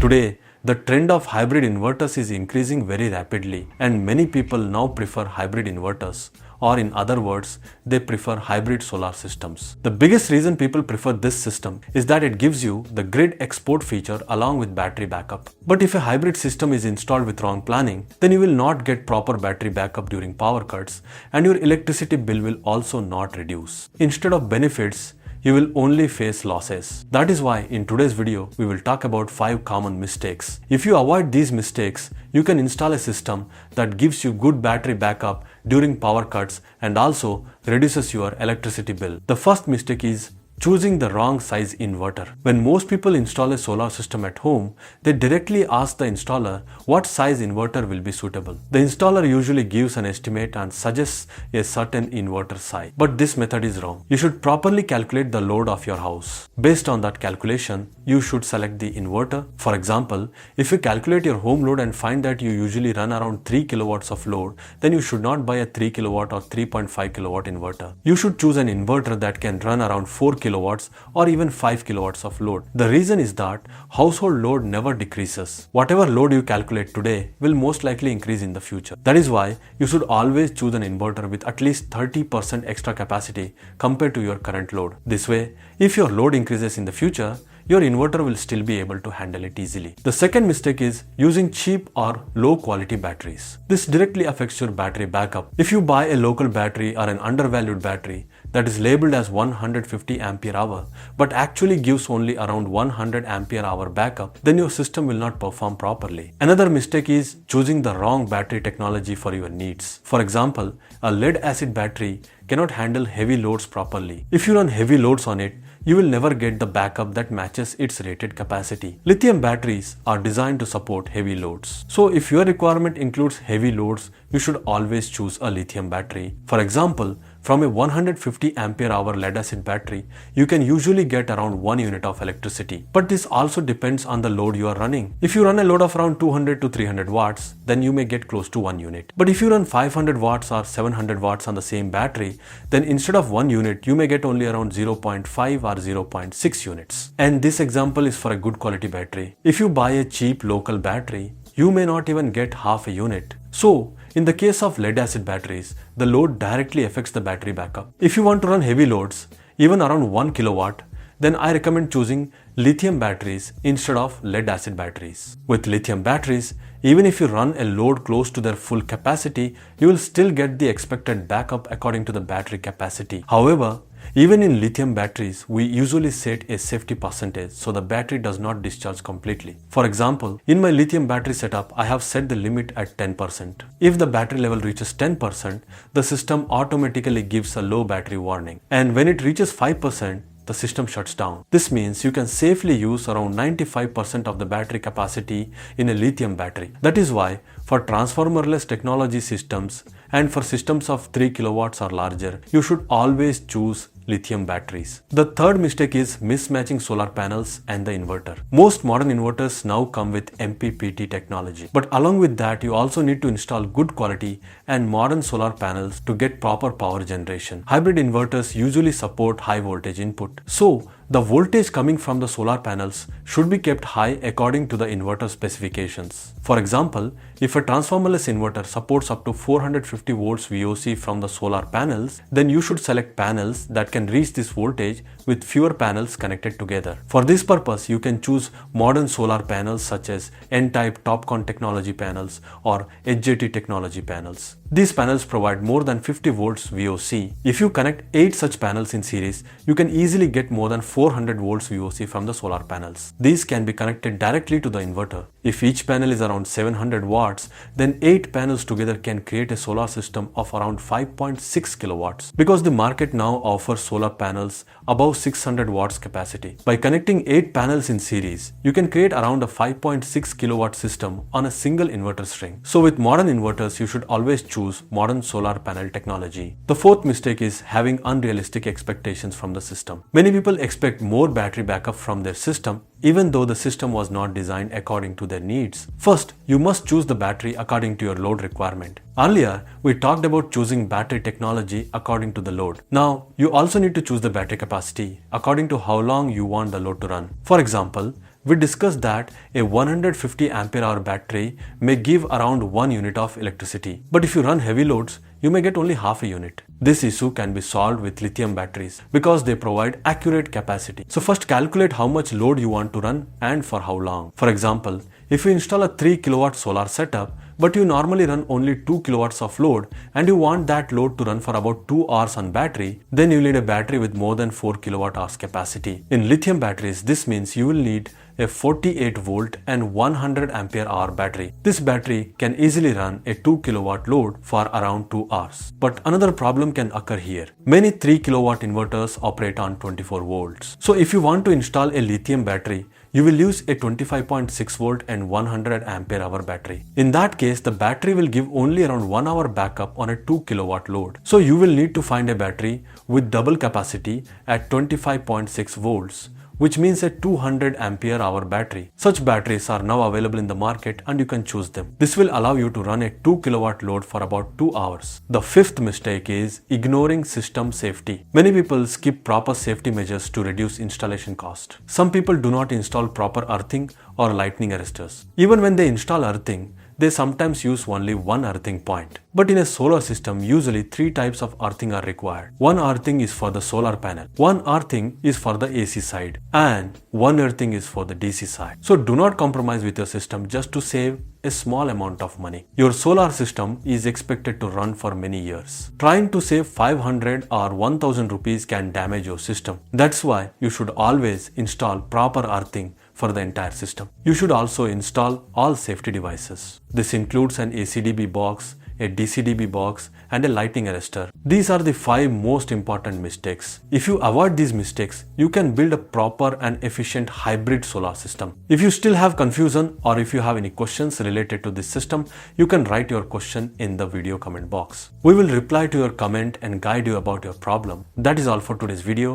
Today, the trend of hybrid inverters is increasing very rapidly, and many people now prefer hybrid inverters, or in other words, they prefer hybrid solar systems. The biggest reason people prefer this system is that it gives you the grid export feature along with battery backup. But if a hybrid system is installed with wrong planning, then you will not get proper battery backup during power cuts, and your electricity bill will also not reduce. Instead of benefits, you will only face losses. That is why in today's video, we will talk about 5 common mistakes. If you avoid these mistakes, you can install a system that gives you good battery backup during power cuts and also reduces your electricity bill. The first mistake is choosing the wrong size inverter. When most people install a solar system at home, they directly ask the installer what size inverter will be suitable. The installer usually gives an estimate and suggests a certain inverter size. But this method is wrong. You should properly calculate the load of your house. Based on that calculation, you should select the inverter. For example, if you calculate your home load and find that you usually run around 3 kilowatts of load, then you should not buy a 3 kilowatt or 3.5 kilowatt inverter. You should choose an inverter that can run around 4 kilowatts or even 5 kilowatts of load. The reason is that household load never decreases. Whatever load you calculate today will most likely increase in the future. That is why you should always choose an inverter with at least 30% extra capacity compared to your current load. This way, if your load increases in the future, your inverter will still be able to handle it easily. The second mistake is using cheap or low quality batteries. This directly affects your battery backup. If you buy a local battery or an undervalued battery that is labeled as 150 ampere hour but actually gives only around 100 ampere hour backup, then your system will not perform properly. Another mistake is choosing the wrong battery technology for your needs. For example, a lead acid battery cannot handle heavy loads properly. If you run heavy loads on it, you will never get the backup that matches its rated capacity. Lithium batteries are designed to support heavy loads. So if your requirement includes heavy loads, you should always choose a lithium battery. For example, from a 150 ampere hour lead acid battery, you can usually get around 1 unit of electricity. But this also depends on the load you are running. If you run a load of around 200 to 300 watts, then you may get close to 1 unit. But if you run 500 watts or 700 watts on the same battery, then instead of 1 unit, you may get only around 0.5 or 0.6 units. And this example is for a good quality battery. If you buy a cheap local battery, you may not even get half a unit. So, in the case of lead acid batteries, the load directly affects the battery backup. If you want to run heavy loads, even around 1 kilowatt, then I recommend choosing lithium batteries instead of lead acid batteries. With lithium batteries, even if you run a load close to their full capacity, you will still get the expected backup according to the battery capacity. However, even in lithium batteries, we usually set a safety percentage so the battery does not discharge completely. For example, in my lithium battery setup, I have set the limit at 10%. If the battery level reaches 10%, the system automatically gives a low battery warning. And when it reaches 5%, the system shuts down. This means you can safely use around 95% of the battery capacity in a lithium battery. That is why for transformerless technology systems and for systems of 3 kilowatts or larger, you should always choose lithium batteries. The third mistake is mismatching solar panels and the inverter. Most modern inverters now come with MPPT technology. But along with that, you also need to install good quality and modern solar panels to get proper power generation. Hybrid inverters usually support high voltage input. So, the voltage coming from the solar panels should be kept high according to the inverter specifications. For example, if a transformerless inverter supports up to 450 volts VOC from the solar panels, then you should select panels that can reach this voltage with fewer panels connected together. For this purpose, you can choose modern solar panels such as N-type TOPCon technology panels or HJT technology panels. These panels provide more than 50 volts VOC. If you connect 8 such panels in series, you can easily get more than 400 volts VOC from the solar panels. These can be connected directly to the inverter. If each panel is around 700 watts, then 8 panels together can create a solar system of around 5.6 kilowatts. Because the market now offers solar panels above 600 watts capacity. By connecting 8 panels in series, you can create around a 5.6 kilowatt system on a single inverter string. So with modern inverters, you should always choose modern solar panel technology. The fourth mistake is having unrealistic expectations from the system. Many people expect more battery backup from their system even though the system was not designed according to their needs. First, you must choose the battery according to your load requirement. Earlier, we talked about choosing battery technology according to the load. Now, you also need to choose the battery capacity according to how long you want the load to run. For example, We discussed that a 150 ampere hour battery may give around 1 unit of electricity. But if you run heavy loads, you may get only half a unit. This issue can be solved with lithium batteries because they provide accurate capacity. So first calculate how much load you want to run and for how long. For example, if you install a 3 kilowatt solar setup, but you normally run only 2 kilowatts of load and you want that load to run for about 2 hours on battery, then you need a battery with more than 4 kilowatt hours capacity. In lithium batteries, this means you will need a 48 volt and 100 ampere hour battery. This battery can easily run a 2 kilowatt load for around 2 hours. But another problem can occur here. Many 3 kilowatt inverters operate on 24 volts. So if you want to install a lithium battery, you will use a 25.6 volt and 100 ampere hour battery. In that case, the battery will give only around 1 hour backup on a 2 kilowatt load. So you will need to find a battery with double capacity at 25.6 volts, which means a 200 ampere hour battery. Such batteries are now available in the market and you can choose them. This will allow you to run a 2 kilowatt load for about 2 hours. The fifth mistake is ignoring system safety. Many people skip proper safety measures to reduce installation cost. Some people do not install proper earthing or lightning arresters. Even when they install earthing, they sometimes use only one earthing point. But in a solar system, usually 3 types of earthing are required. One earthing is for the solar panel, one earthing is for the AC side, and one earthing is for the DC side. So do not compromise with your system just to save a small amount of money. Your solar system is expected to run for many years. Trying to save 500 or 1000 rupees can damage your system. That's why you should always install proper earthing for the entire system. You should also install all safety devices. This includes an ACDB box, a DCDB box, and a lightning arrestor. These are the 5 most important mistakes. If you avoid these mistakes, you can build a proper and efficient hybrid solar system. If you still have confusion or if you have any questions related to this system, you can write your question in the video comment box. We will reply to your comment and guide you about your problem. That is all for today's video.